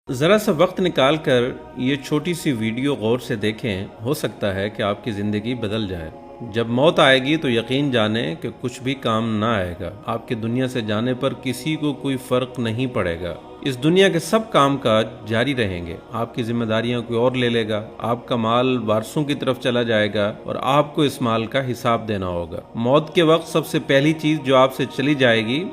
ذرا سا وقت نکال کر یہ چھوٹی سی ویڈیو غور سے دیکھیں، ہو سکتا ہے کہ آپ کی زندگی بدل جائے۔ جب موت آئے گی تو یقین جانیں کہ کچھ بھی کام نہ آئے گا۔ آپ کے دنیا سے جانے پر کسی کو کوئی فرق نہیں پڑے گا۔ اس دنیا کے سب کام کاج جاری رہیں گے۔ آپ کی ذمہ داریاں کوئی اور لے لے گا۔ آپ کا مال وارثوں کی طرف چلا جائے گا اور آپ کو اس مال کا حساب دینا ہوگا۔ موت کے وقت سب سے پہلی چیز جو آپ سے چلی جائے گی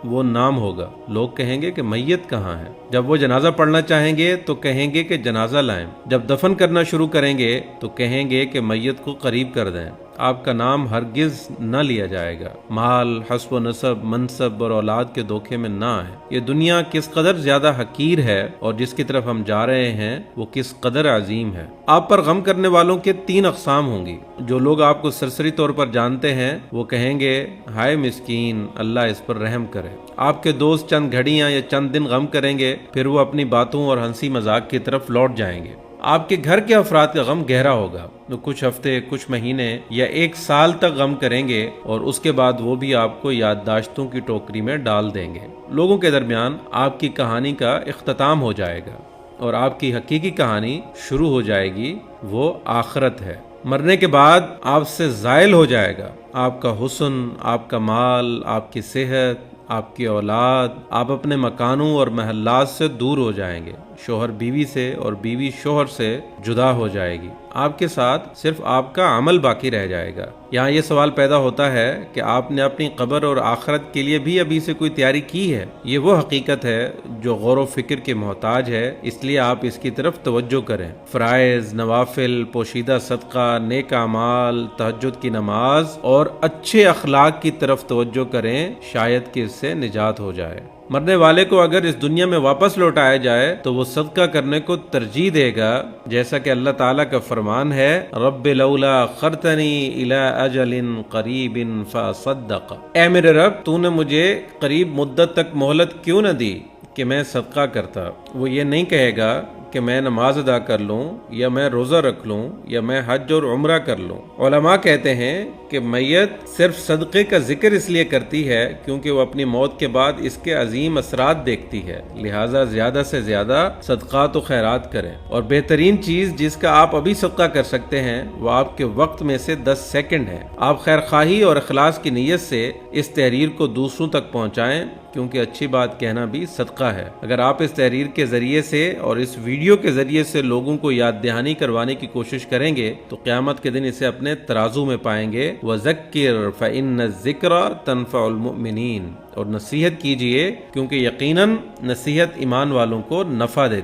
وہ نام ہوگا۔ لوگ کہیں گے کہ میت کہاں ہے؟ جب وہ جنازہ پڑھنا چاہیں گے تو کہیں گے کہ جنازہ لائیں۔ جب دفن کرنا شروع کریں گے تو کہیں گے کہ میت کو قریب کر دیں۔ آپ کا نام ہرگز نہ لیا جائے گا۔ مال، حسب و نسب، منصب اور اولاد کے دھوکے میں نہ آئیں۔ یہ دنیا کس قدر زیادہ حقیر ہے اور جس کی طرف ہم جا رہے ہیں وہ کس قدر عظیم ہے۔ آپ پر غم کرنے والوں کے 3 اقسام ہوں گی۔ جو لوگ آپ کو سرسری طور پر جانتے ہیں وہ کہیں گے ہائے مسکین، اللہ اس پر رحم کرے۔ آپ کے دوست چند گھڑیاں یا چند دن غم کریں گے، پھر وہ اپنی باتوں اور ہنسی مذاق کی طرف لوٹ جائیں گے۔ آپ کے گھر کے افراد کا غم گہرا ہوگا، وہ کچھ ہفتے، کچھ مہینے یا 1 سال تک غم کریں گے اور اس کے بعد وہ بھی آپ کو یادداشتوں کی ٹوکری میں ڈال دیں گے۔ لوگوں کے درمیان آپ کی کہانی کا اختتام ہو جائے گا اور آپ کی حقیقی کہانی شروع ہو جائے گی، وہ آخرت ہے۔ مرنے کے بعد آپ سے زائل ہو جائے گا آپ کا حسن، آپ کا مال، آپ کی صحت، آپ کی اولاد۔ آپ اپنے مکانوں اور محلات سے دور ہو جائیں گے۔ شوہر بیوی سے اور بیوی شوہر سے جدا ہو جائے گی۔ آپ کے ساتھ صرف آپ کا عمل باقی رہ جائے گا۔ یہاں یہ سوال پیدا ہوتا ہے کہ آپ نے اپنی قبر اور آخرت کے لیے بھی ابھی سے کوئی تیاری کی ہے؟ یہ وہ حقیقت ہے جو غور و فکر کے محتاج ہے، اس لیے آپ اس کی طرف توجہ کریں۔ فرائض، نوافل، پوشیدہ صدقہ، نیک اعمال، تہجد کی نماز اور اچھے اخلاق کی طرف توجہ کریں، شاید کہ اس سے نجات ہو جائے۔ مرنے والے کو اگر اس دنیا میں واپس لوٹایا جائے تو وہ صدقہ کرنے کو ترجیح دے گا، جیسا کہ اللہ تعالیٰ کا فرمان ہے رب لولا اخرتنی الی اجل قریب فاصدق۔ اے میرے رب، تو نے مجھے قریب مدت تک مہلت کیوں نہ دی کہ میں صدقہ کرتا؟ وہ یہ نہیں کہے گا کہ میں نماز ادا کر لوں یا میں روزہ رکھ لوں یا میں حج اور عمرہ کر لوں۔ علماء کہتے ہیں کہ میت صرف صدقے کا ذکر اس لیے کرتی ہے کیونکہ وہ اپنی موت کے بعد اس کے عظیم اثرات دیکھتی ہے، لہٰذا زیادہ سے زیادہ صدقات و خیرات کریں۔ اور بہترین چیز جس کا آپ ابھی صدقہ کر سکتے ہیں وہ آپ کے وقت میں سے 10 سیکنڈ ہے۔ آپ خیر خواہی اور اخلاص کی نیت سے اس تحریر کو دوسروں تک پہنچائیں، کیونکہ اچھی بات کہنا بھی صدقہ ہے۔ اگر آپ اس تحریر کے ذریعے سے اور اس ویڈیو کے ذریعے سے لوگوں کو یاد دہانی کروانے کی کوشش کریں گے تو قیامت کے دن اسے اپنے ترازو میں پائیں گے۔ وَذَكِّرْ فَإِنَّ الذِّكْرَ تَنفَعُ الْمُؤْمِنِينَ۔ اور نصیحت کیجئے کیونکہ یقیناً نصیحت ایمان والوں کو نفع دیتی ہے۔